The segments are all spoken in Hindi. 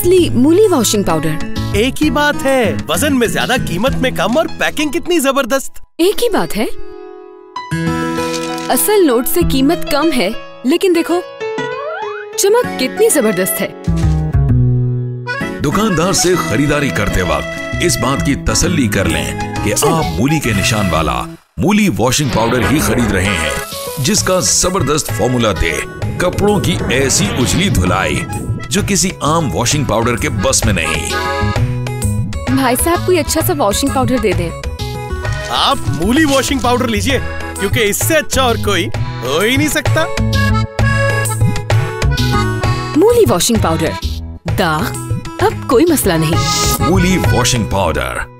असली मूली वॉशिंग पाउडर। एक ही बात है, वजन में ज्यादा, कीमत में कम और पैकिंग कितनी जबरदस्त। एक ही बात है, असल नोट से कीमत कम है, लेकिन देखो चमक कितनी जबरदस्त है। दुकानदार से खरीदारी करते वक्त इस बात की तसल्ली कर लें कि आप मूली के निशान वाला मूली वॉशिंग पाउडर ही खरीद रहे हैं, जिसका जबरदस्त फॉर्मूला दे कपड़ों की ऐसी उजली धुलाई जो किसी आम वॉशिंग पाउडर के बस में नहीं। भाई साहब कोई अच्छा सा वॉशिंग पाउडर दे दें। आप मूली वॉशिंग पाउडर लीजिए, क्योंकि इससे अच्छा और कोई हो ही नहीं सकता। मूली वॉशिंग पाउडर, दाग अब कोई मसला नहीं। मूली वॉशिंग पाउडर।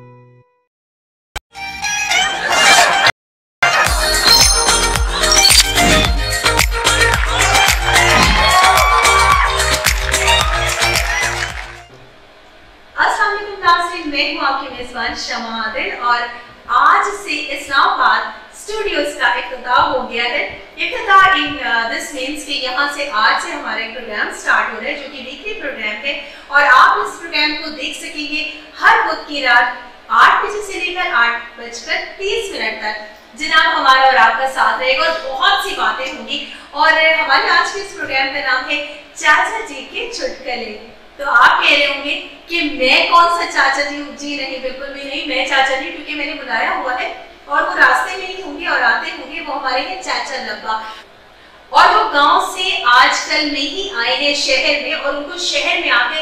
मैं हूं आपकी मेजबान शमा आदिल और आज से इस्लामाबाद स्टूडियोज का इफ्तिताह हो गया है। इफ्तिताह इन दिस मीन्स कि यहाँ से आज से हमारे प्रोग्राम स्टार्ट हो रहे हैं, जो कि वीकली प्रोग्राम है और आप इस प्रोग्राम को देख सकेंगे हर बुध की रात 8 बजे से लेकर 8:30 तक। जनाब हमारा और आपका साथ रहेगा और बहुत सी बातें होंगी। और हमारे आज के इस प्रोग्राम का नाम है चाचा जी के चुटकुले। तो आप कह रहे होंगे कि मैं कौन सा चाचा जी हूँ? जी नहीं, बिल्कुल भी नहीं, मैं चाचा नहीं, क्योंकि मैंने बुलाया हुआ है और वो रास्ते में ही होंगे और आते होंगे। वो हमारे हैं चाचा लब्बा और वो गांव से आजकल में ही आए हैं शहर में, और उनको शहर में आकर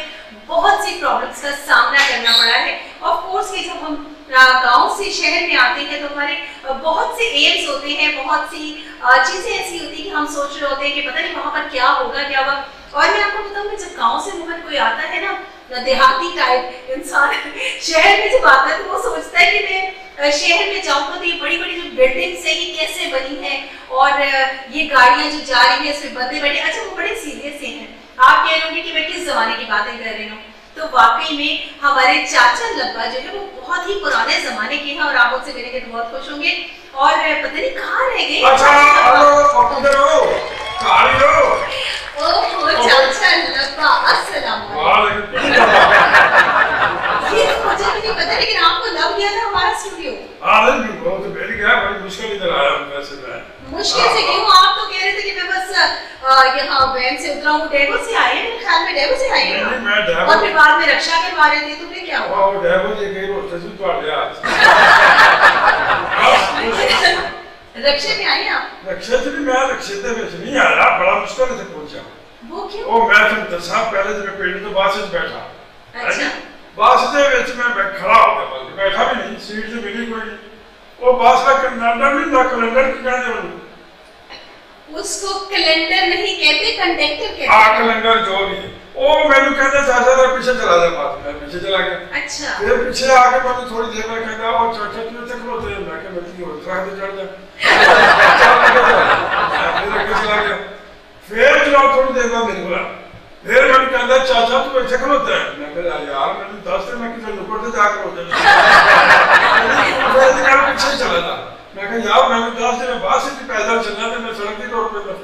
बहुत सी प्रॉब्लम्स का सामना करना पड़ा है। ऑफ कोर्स कि जब हम गांव से शहर में आते हैं तो हमारे बहुत से एम्स होते हैं, बहुत सी चीजें ऐसी होती है कि हम सोच रहे होते हैं कि पता नहीं वहां पर क्या होगा क्या होगा। और मैं आपको बताऊं, जब गांव से मुहर कोई आता है ना, देहाती टाइप इंसान शहर में जब आता है तो वो सोचता है कि मैं शहर में जाऊंगा तो ये बड़ी बड़ी जो बिल्डिंग्स है ये कैसे बनी है और ये गाड़ियां जो जा रही है इसमें बंदे बैठे, अच्छा वो बड़े सीरियस से हैं। आप कह रहे होंगे कि मैं किस जमाने की बातें कर रही हूँ। तो वाकई में हमारे चाचा लब्बा जो है वो बहुत ही पुराने जमाने के हैं और आप उनसे मिलने के बहुत खुश होंगे। और पता नहीं कहाँ रह गए। चाचा लब्बा, अस्सलाम वालेकुम। ये मुझे भी नहीं पता, लेकिन आपको लग गया था हमारा स्टूडियो। बहुत बैठ गया, बड़ी मुश्किल इधर आया हूं। वैसे मैं मुश्किल से क्यों? आप तो कह रहे थे कि मैं बस यहाँ वैन से उतरा हूँ। डेगो से आए हैं, मेरे ख्याल में डेगो से आए हैं। नहीं, मैं डेगो। और फिर बाद में रक्षा करवा रहे थे, तो फिर क्या हुआ? वो डेगो जी गई वो ससुर तो आ गया। रक्षे में आए आप? रक्षे से भी मैं रक्षे से नहीं आया, बड़ा मुश्किल से पहुंचा। वो क्यों? ओ मैं तुम दसा पहले जब पेड़ तो बास से बैठा। अच्छा। बास से ਵਿੱਚ मैं खड़ा हो गया, बल्कि बैठा भी नहीं, सीट से मिली कोई नहीं। वो बास का कैलेंडर नहीं था, कैलेंडर की कहते हैं उसको कैलेंडर नहीं कहते, कंडक्टर कहते हैं। हां, कैलेंडर जो भी। ओ मैंने कहता चाचा जरा पीछे चला जा, बात मैं पीछे चला गया। अच्छा। फिर पीछे आके मैंने थोड़ी देर में कहता और चाचा तू इधर खड़ो थे, मैं क्या बैठी हो ट्रक पे चढ़ जा। फिर आगे चला गया। फिर चला थोड़ी देर बाद मेरे बोला, फिर मैंने कहता चाचा तू इधर खड़ो थे, मैं कहा यार मैंने 10 दिन में किसी नुक्कड़ से जाकर हो जाए। मैं पीछे चला था, मैं कहा यार मैंने 10 दिन में बाहर से पैदल चलना था, मैं सड़क की रोड पे था।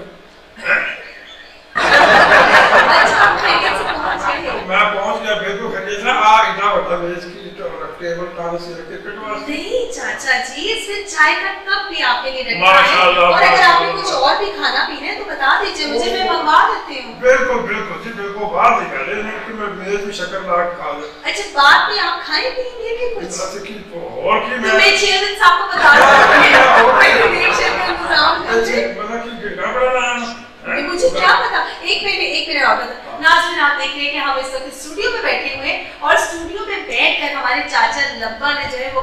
मैं पहुंच गया, बिल्कुल खरीद ना आ इतना बड़ा मेज की टेबल कागज से रख के पिटवा। नहीं चाचा जी, इसमें चाय का कप भी आपके लिए रखा है, माशाल्लाह। और अगर आपने कुछ और भी खाना पीना है तो बता दीजिए मुझे, मैं मंगवा देती हूँ। बिल्कुल बिल्कुल जी, बिल्कुल बाहर निकाले, लेकिन मैं मेज में शक्कर ला के खा ले। अच्छा, बाद में आप खाए पिएंगे भी कुछ? ऐसे की और की मैं चेयरमैन साहब को बता दूंगी डिरेक्शन का इंतजाम कीजिए। मतलब कि गिरना पड़ा ना, मुझे क्या पता। एक मिनट और बता। नाज़रीन आप देख रहे हैं कि हम इस वक्त स्टूडियो में बैठे हुए हैं और स्टूडियो में बैठकर हमारे चाचा लब्बा ने जो है वो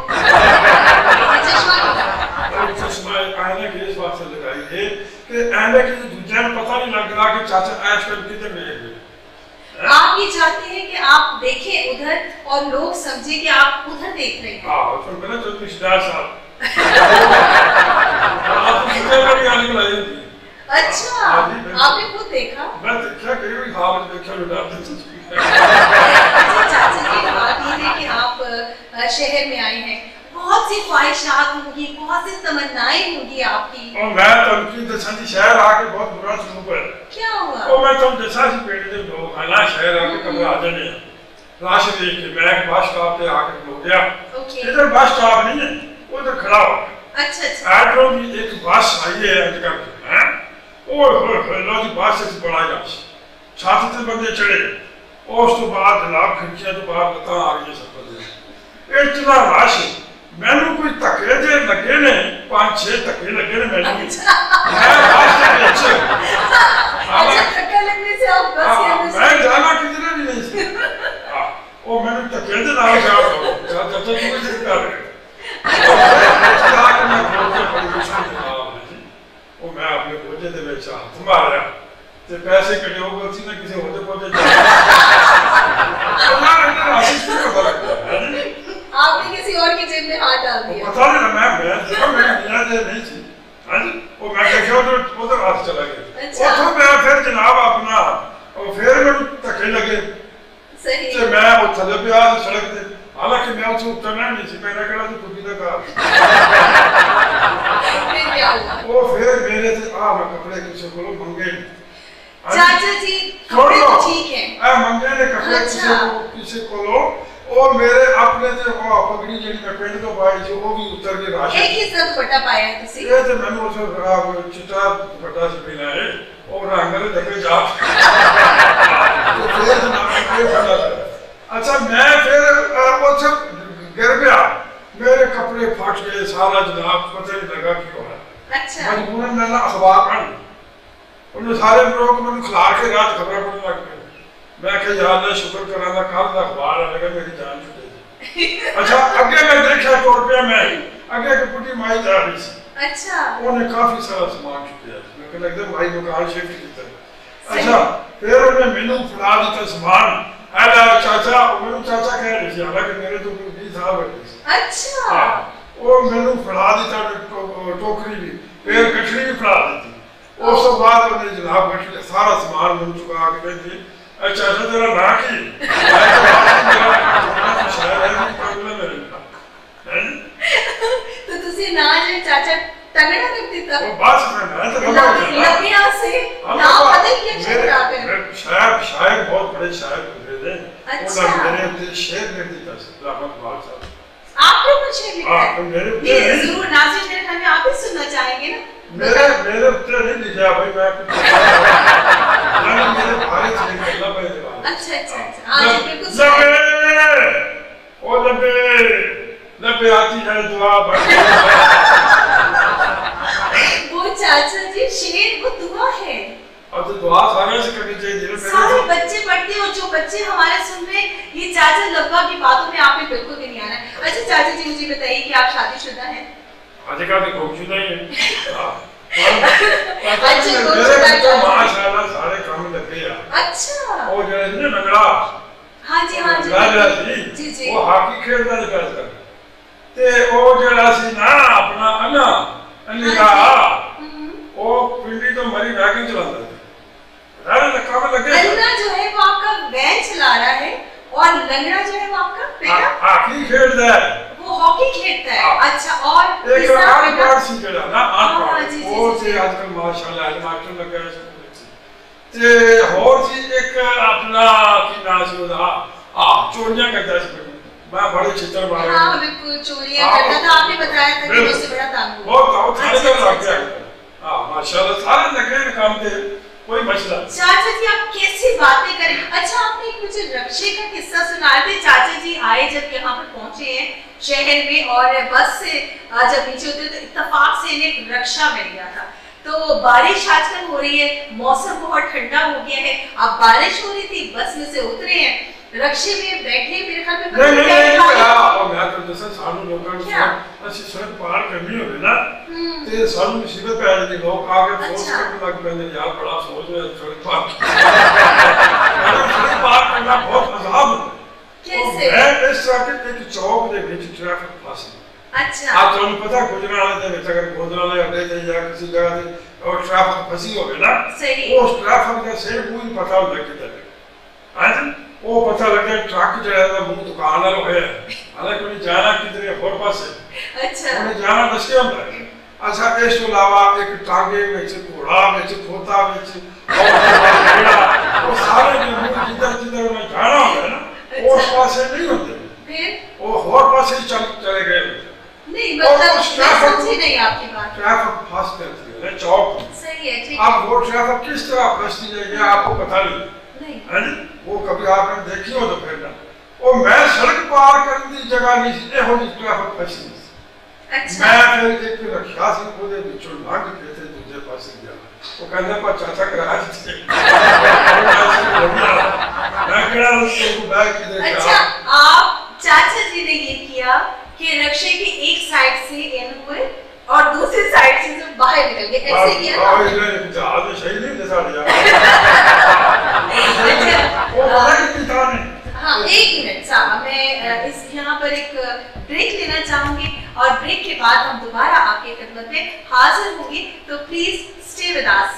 चश्मा आईने की इस बात से लगाई है कि आईने की दूसरे में पता नहीं लग रहा कि चाचा आजकल किधर गए हैं। आप ये चाहते हैं कि आप देखें उधर और लोग समझे कि आप उधर देख रहे हैं। हाँ, तो मैंने जो रिश्तेदार साहब आप किधर लगी आने को लाई थी। अच्छा, आपने खुद देखा? मैं देखा कहीं हाँ मैं देखा लुटा अच्छा चाचा जी, बात ये है कि आप शहर में आए हैं, बहुत सी ख्वाहिशात होंगी, बहुत सी तमन्नाएं होंगी आपकी। और मैं तो उनकी दशा जी शहर आके बहुत बुरा शुरू कर। क्या हुआ? और मैं तो दशा जी पेड़ दे दो खाना शहर आके कमरे आ जाने राशन देख के मैं बस स्टॉप पे आके खड़ो गया। इधर बस स्टॉप नहीं है, उधर खड़ा हो। अच्छा एड्रो की एक बस आई है अंकल हैं, ओए होए होए लो जी बस से बड़ा यार छाती से बंदे चढ़े और उस तो बाद जनाब खिड़कियां तो बाहर लता आ रही है सब बंदे इतना रश मैनू कोई धक्के जे लगे ने 5-6 धक्के लगे ने मैनू मैं बस के विच धक्का लगने से आप बस के अंदर मैं जाना किधर भी नहीं सी ओ मैंने धक्के दे नाल जा चाचा तू कुछ कर मैं अपने बोझे दे विच हथ मारिया ते पैसे कटे हो गलती ना किसी होते बोझे आपने किसी और की जेब में हाथ डाल दिया। पता नहीं मैं मेरा जे नहीं थी हां जी वो मैं देखो तो उधर हाथ चला गया। अच्छा तो मैं फिर जनाब अपना और फिर मैं धक्के लगे सही ते मैं वो थले पे आ सड़क पे हालांकि मैं उसको उतरना नहीं थी मेरा कहना तो खुद ही का फिर क्या हुआ? वो फिर मेरे से मैं कपड़े किसी को मंगे चाचा जी कपड़े तो ठीक है मंगे ने कपड़े किसी को लो और मेरे अपने से वो पगड़ी जेडी मैं पेंट तो पाई जो वो भी उतर के राशन एक ही सब दुपट्टा पाया है तुसी ये तो मैंने उसे चिट्टा दुपट्टा से पहना है और रंगल लगे जा तो फिर ना मैं बना अच्छा मैं फिर वो सब गिर गया मेरे कपड़े फट गए सारा जनाब पता नहीं लगा क्या हुआ। अच्छा मजबूरन मैंने अखबार पढ़ उन्होंने सारे लोग मैंने खिला के रात खबर पढ़ने लग गए मैं कह यार अल्लाह शुक्र कराना कल का अखबार आएगा मेरी जान छूटेगी। अच्छा अगे मैं देखा ₹100 में अगे की पुटी माई जा रही थी। अच्छा उन्होंने काफी सारा सामान छुटिया मैं कह लगदा भाई मकान शिफ्ट किया। अच्छा फिर उन्होंने मेनू फड़ा दिया सामान अरे चाचा मेनू चाचा कह रही थी हालांकि मेरे तो 20 साल हो गए। अच्छा वो मेनू फड़ा दिया टोकरी भी फिर गठड़ी भी फड़ा दी उस तो बाद उन्होंने जनाब गठड़ी सारा सामान मैनू चुका के कहती अच्छा तेरा ना की शायद है प्रॉब्लम है तो तुसी ना जे चाचा तगड़ा रख देता वो बात मैं तो लबिया से ना पता क्या चल रहा है शायद बहुत बड़े शायर गुजरे थे अच्छा मेरे अपने शेर लिख देता रहमत बाल साहब आपने कुछ शेर लिखा है मेरे ये जरूर नाज़रीन मेरे ख्याल में आप ही सुनना चाहेंगे ना मेरे उत्तर नहीं लिखा भाई मैं मेरे भाई से निकलना पड़ेगा। अच्छा अच्छा हाँ जी बिल्कुल लबे आती है दुआ वो चाचा जी शेर वो दुआ है और तो दुआ सारे से करनी चाहिए सारे बच्चे पढ़ते हो जो बच्चे हमारे सुन रहे ये चाचा लब्बा की बातों में आपने बिल्कुल भी नहीं आना। अच्छा चाचा जी मुझे बताइए कि आप शादीशुदा हैं? आजकल तो खूबशुदा ही है। अच्छा माशाल्लाह सारे काम लगे यार। अच्छा वो जो है ना नगड़ा हाँ जी जी जी वो हॉकी खेलता है कर ते वो जड़ा सी ना अपना अन्ना अन्ना वो पिंडी तो मरी वैगन चलाता है अरे लक्का में लगे अन्ना जो है वो आपका वैन चला रहा है और लंगड़ा जो है वो आपका बेटा हॉकी खेलता है वो हॉकी खेलता है। अच्छा और एक आठ सी खेला ना आठ वो से आजकल माशाल्लाह मास्टर लगा है ते और सी एक अपना की नाज होदा चोरियां करता है मैं बड़े चित्र मारे हां बिल्कुल चोरियां करता था आपने बताया था कि उससे बड़ा काम बहुत थाने तक लग गया हां माशाल्लाह सारे लगे काम थे कोई मसला चाचा जी आप कैसी बातें करें। अच्छा आपने एक मुझे रक्षे का किस्सा सुनाया था चाचा जी आए जब यहाँ पर पहुंचे हैं शहर में और बस से जब नीचे उतरे तो इत्तेफाक से इन्हें रक्षा मिल गया था। तो बारिश आजकल हो रही है मौसम बहुत ठंडा हो गया है अब बारिश हो रही थी बस में से उतरे हैं रक्षे में बैठे मेरे ख्याल में नहीं और मैं तो जैसे सानू लोगों को अच्छी सड़क पार करनी होगी ना ते सानू मुसीबत पे आ जाती लोग आगे फोर्स करने लग पैंदे यार बड़ा सोच है सड़क पार करना बहुत अजाब है कैसे मैं इस तरह के एक चौक दे विच ट्रैफिक फंसी अच्छा आप तो पता गुजरात दे विच अगर गुजरात अड्डे ते या किसी जगह ते और ट्रैफिक फंसी होवे ना उस ट्रैफिक का से पूरी पता लग जाता है हां वो पता लगे ट्रक जड़ा मुंह दुकान वाला होया हालांकि उन्हें जाना किधरे और पासे अच्छा उन्हें जाना दस के होता है अच्छा इस तो अलावा एक टांगे विच घोड़ा विच खोता विच वो सारे जिधर जिधर उन्हें जाना होता है ना उस पासे नहीं होते फिर वो और पासे चले गए नहीं मतलब मैं समझी नहीं आपकी बात ट्रैफिक फंस करती है चौक सही है ठीक अब वो ट्रैफिक किस तरह फंसती है ये आपको पता नहीं है वो कभी आपने देखी हो तो फिर ना वो मैं सड़क पार करने की जगह नहीं ये हो ट्रैफिक फंसी अच्छा मैं फिर एक रक्षा से खुदे बिचों लंघ के थे दूसरे पासे गया वो कहने पर चाचा करा थे मैं कह उसको बैग किधर अच्छा आप चाचा जी ने ये किया कि रक्षे की एक साइड से इन हुए और दूसरी साइड से जो बाहर निकल गए ऐसे किया हां इसने जहाज में सही नहीं जैसा लिया वो बड़ा कितनी था ने हाँ 1 मिनट साहब मैं इस यहाँ पर एक ब्रेक लेना चाहूंगी और ब्रेक के बाद हम दोबारा आपके खिदमत में हाजिर होंगे तो please stay with us.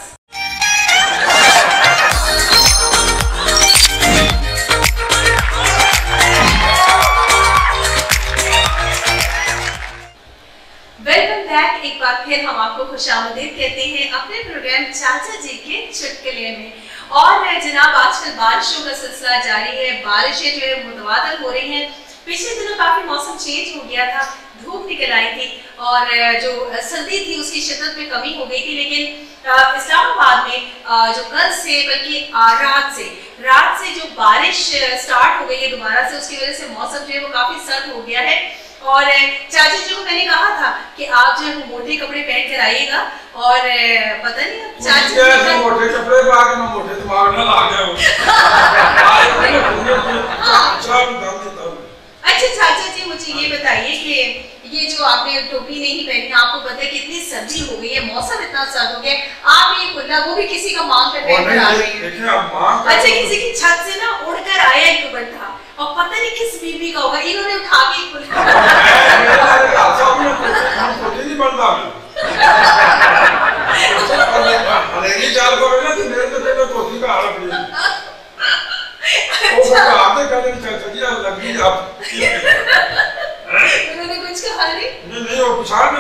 Welcome back. एक बार फिर हम आपको खुशामदीद कहते हैं अपने प्रोग्राम चाचा जी के चुटकुले में। और जनाब आजकल बारिशों का सिलसिला जारी है, बारिशें जो है मुतवातर हो रही हैं। पिछले दिनों काफी मौसम चेंज हो गया था, धूप निकल आई थी और जो सर्दी थी उसकी शिद्दत में कमी हो गई थी, लेकिन इस्लामाबाद में जो कल से बल्कि रात से जो बारिश स्टार्ट हो गई है दोबारा से, उसकी वजह से मौसम जो है वो काफी सर्द हो गया है। और चाची जी को मैंने कहा था कि आप जो है वो मोटे कपड़े पहन कर आइएगा और पता नहीं अब चाची जी मोटे कपड़े पा के मैं मोटे दिमाग ना ला गया अच्छा चाचा जी मुझे ये बताइए कि ये जो आपने टोपी नहीं पहनी, आपको पता है कितनी सर्दी हो गई है, मौसम इतना सर्द हो गया, आप ये खुला वो भी किसी का मांग कर पहन कर आ गई। अच्छा किसी की छत से ना उड़कर आया एक दुपट्टा और पता नहीं किस बीबी का होगा, इन्होंने उठा के उन्होंने कुछ कहा नहीं वो पछाड़ में।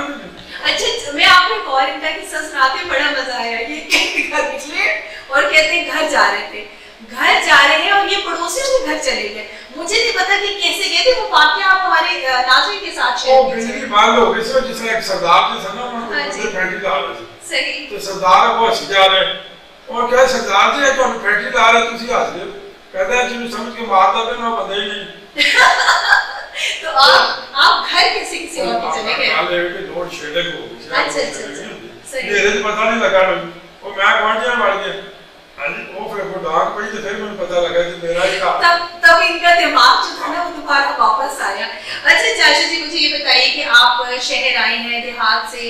अच्छा मैं आपको एक और इनका किस्सा सुनाते बड़ा मजा आया। ये घर निकले और कहते हैं घर जा रहे हैं और ये पड़ोसियों के घर चले गए। मुझे नहीं पता कि कैसे गए थे, वो वाकया आप हमारे नाज़रीन के साथ शेयर कीजिए। बिजली बंद हो गई थी जिसमें एक सरदार जी थे ना, उन्होंने फैक्ट्री ला रहे थे। सही तो सरदार वो हंस जा रहे और क्या सरदार जी है तो फैक्ट्री ला रहे तुसी हंस रहे हो, कहते हैं जी समझ के मारदा पे ना बंदे ही नहीं। तो आप घर कैसे किसी और के चले गए? हां लेके लोड शेडिंग हो गई। अच्छा सही मेरे को पता नहीं लगा वो मैं गुआंढिया बढ़ गया। हां जी वो फिर वो डांग पड़ी तो फिर मुझे पता लगा कि मेरा ही काम तब इनका दिमाग जो था ना वो दोबारा वापस आया। अच्छा चाचा जी मुझे ये बताइए कि आप शहर आए हैं देहात से,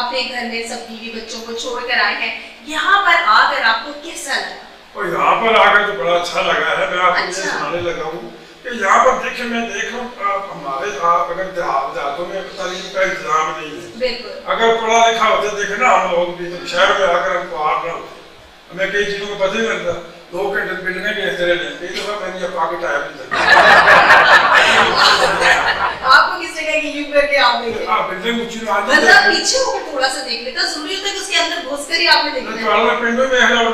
अपने घर में सब बीवी बच्चों को छोड़कर आए हैं, यहाँ पर आकर आपको कैसा लगा? और यहाँ पर आकर तो बड़ा अच्छा लगा है। मैं आपको ये सुनाने लगा हूँ कि यहाँ पर देखिए मैं देख रहा हूँ हमारे अगर देहातों में तालीम का इंतजाम नहीं है, अगर पढ़ा लिखा होते देखे ना हम लोग भी तो शहर में आकर हमको हार ना होते, हमें कई चीजों को पता ही नहीं लगता। 2 घंटे बिल्डिंगें बेचते रहते, कई दफा मैंने पॉकेट आया भी आपको किस जगह की यूं करके आप देखे? हां बिल्डिंग ऊंची ना आती मतलब पीछे होकर थोड़ा सा देख लेता, जरूरी होता है कि उसके अंदर घुसकर ही आपने देखना है। तो मैं पिंडों में आ जाऊं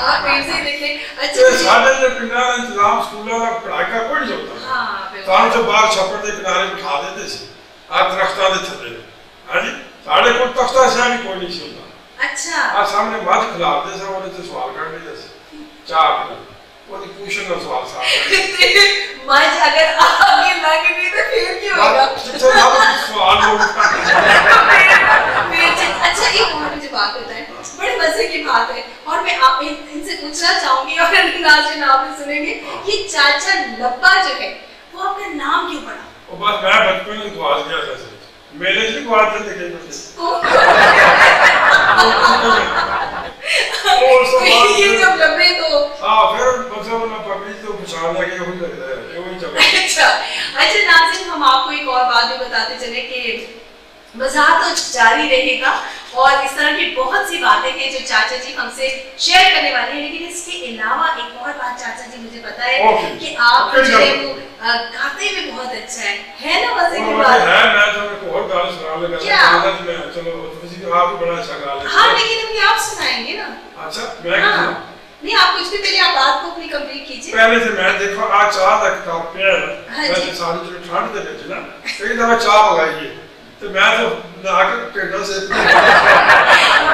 आप पेड़ से देख ले। अच्छा सारे जो पिंडा का इंतजाम स्कूलों का पढ़ाई का कोई नहीं होता। हां बिल्कुल। सारे जो बाहर छप्पर के किनारे बिठा देते थे आ दरख्तां दे थल्ले। हां जी साढ़े को तख्ता से भी कोई नहीं सुनता। अच्छा आ सामने मत खिलाते से और से सवाल कर ले जैसे चार वो दी पूछन का सवाल साहब मज अगर आगे लग गई तो फिर क्या होगा? सवाल हो अच्छा एक और मुझे बात बताएं, बड़े मजे की बात है और मैं आप इनसे पूछना चाहूंगी और नाज़रीन आप भी सुनेंगे कि चाचा लब्बा जो है वो आपका नाम क्यों पड़ा? वो बस मैं बचपन में गवाच गया था, मेरे से गवाच थे देखे ये जब लंबे तो हां फिर मतलब ना पब्लिक तो पहचान लगे वही लगता है वही चल। अच्छा नाज़रीन हम आपको एक और बात भी बताते चले कि मज़ाक तो जारी रहेगा और इस तरह की बहुत सी बातें हैं जो चाचा जी हमसे शेयर करने वाले हैं, लेकिन इसके अलावा एक और बात चाचा जी मुझे पता है कि आप जो है वो गाते भी बहुत अच्छा है ना मजे की और बात है। मैं तो एक और गाना सुना लगा क्या? मैं चलो किसी को आप भी बड़ा अच्छा गा लेते हाँ लेकिन अभी आप सुनाएंगे ना। अच्छा मैं हाँ नहीं आप कुछ भी पहले आप बात को अपनी कंप्लीट कीजिए। पहले से मैं देखो आज चाह तक का पेड़ हाँ मैं जी। सारी जो ठंड दे ਵਿੱਚ ना एक दफा चाह मंगाई तो मैं तो आके टेढ़ा से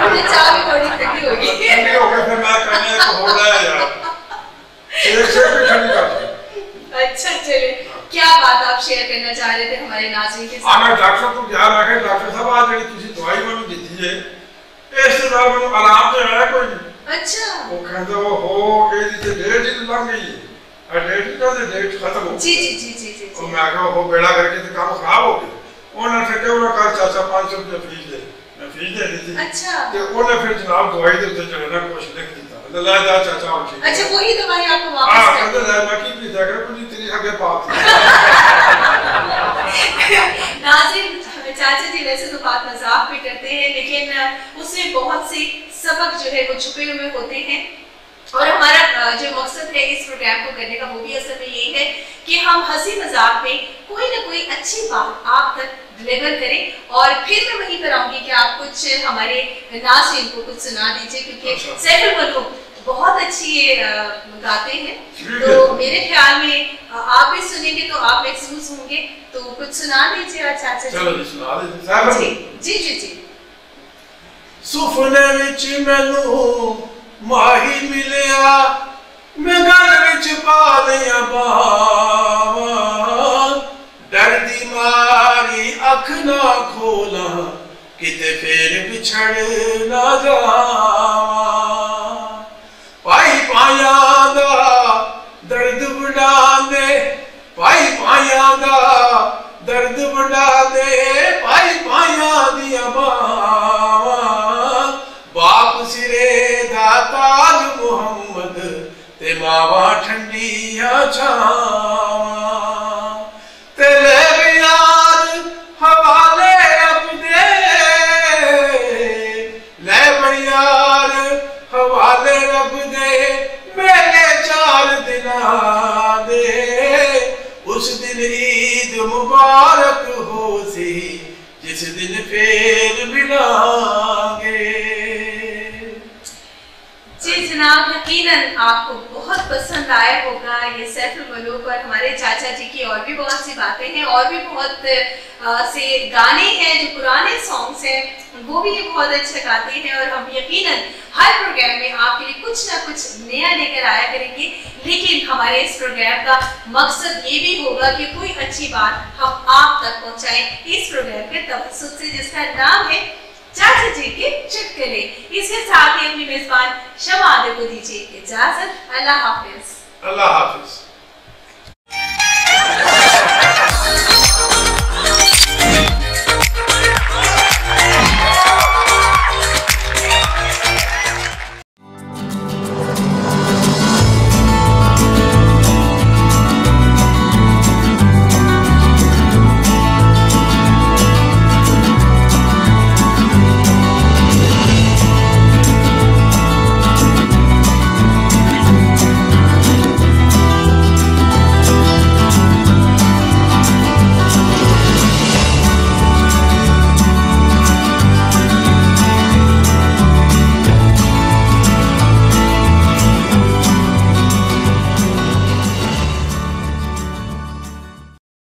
मुझे चाय भी थोड़ी ठंडी हो गई। ठंडी हो गई फिर मैं कहने को हो रहा है यार एक से भी ठंडी कर। अच्छा चलिए क्या बात आप शेयर करना चाह रहे थे हमारे नाज़रीन के साथ? मैं डॉक्टर को क्या मैं कहा डॉक्टर साहब आज ਜਿਹੜੀ ਤੁਸੀਂ ਦਵਾਈ ਮੈਨੂੰ ਦਿੱਤੀ ਹੈ ਇਸ ਨਾਲ ਮੈਨੂੰ ਆਰਾਮ ਤੇ ਆਇਆ ਕੋਈ ਨਹੀਂ। अच्छा ਉਹ ਕਹਿੰਦਾ ਉਹ ਹੋ ਇਹਦੀ ਤੇ ਡੇਟ ਹੀ ਲੰਘ ਗਈ ਹੈ ਡੇਟ ਤਾਂ ਡੇਟ ਖਤਮ ਹੋ जी जी जी जी जी ਉਹ ਮੈਂ ਕਿਹਾ ਉਹ ਬੇੜਾ ਕਰਕੇ ਤੇ ਕੰਮ ਖਰਾਬ ਹੋ ਗਿਆ ਉਹਨਾਂ ਨੇ ਕਿਹਾ ਉਹਨਾਂ ਕਰ ਚਾਚਾ 500 ਰੁਪਏ ਫੀਸ ਦੇ ਮੈਂ ਫੀਸ ਦੇ ਦਿੱਤੀ अच्छा ਤੇ ਉਹਨੇ ਫਿਰ ਜਨਾਬ ਦਵਾਈ ਦੇ ਉੱਤੇ ਚੜਨਾ ਕੁਛ ਲਿਖ ਦਿੱਤਾ ਲੈ ਜਾ ਚਾਚਾ ਹੋ ਠੀਕ अच्छा वही दवाई आपको ਹਾਂ वापस कर ਕਹਿੰਦਾ ਲੈ ਮੈਂ ਕੀ ਪੀਤਾ ਕਰ ਕੁਝ ਤੇਰੀ ਅੱਗੇ ਬਾਤ नाज़रीन चाचा जी वैसे तो बात मजाक भी करते हैं लेकिन उसमें बहुत से सबक जो है वो छुपे हुए होते हैं और हमारा जो मकसद है इस प्रोग्राम को करने का वो भी असल में यही है कि हम हंसी मजाक में कोई ना कोई अच्छी बात आप तक डिलीवर करें और फिर मैं वहीं पर आऊंगी कि आप कुछ हमारे नाज़रीन को कुछ सुना दीजिए क्योंकि सैफुल मलूक बहुत अच्छी गाते हैं तो मेरे ख्याल में आप भी सुनेंगे तो आप महसूस होंगे तो कुछ सुना दीजिए आज चाचा चलो जी सुना दे जी जी जी जी सुपने विच मैनू माही मिलिया मैं गल विच पा लिया बावां डर दी मारी अख ना खोला किते फिर बिछड़ ना जावां पाई पाया दा दर्द बढ़ा दे पाई पाया दा दर्द बढ़ा दे पाई पाया दिया बावां बाप सिरे दा ताज मुहम्मद ते मावा ठंडिया छावां तेरे यार हवाले रब दे ले यार हवाले रब दे मेरे 4 दिना दे उस दिन ईद मुबारक हो सी जिस दिन फेर मिलांगे। जी जनाब यकीनन आपको बहुत पसंद आया होगा ये सैफुल मलूक और हमारे चाचा जी की और भी बहुत सी बातें हैं और भी बहुत से गाने हैं जो पुराने सॉन्ग्स हैं वो भी ये बहुत अच्छा गाते हैं और हम यकीनन हर प्रोग्राम में आपके लिए कुछ ना कुछ नया लेकर आया करेंगे लेकिन हमारे इस प्रोग्राम का मकसद ये भी होगा कि कोई अच्छी बात हम आप तक पहुँचाएं इस प्रोग्राम के तवज्जुह से जिसका नाम है चाचा जी के चुटकुले। इसके साथ ही अपनी मेजबान शमा आदिल को दीजिए इजाजत। अल्लाह हाफिज। अल्लाह हाफिज।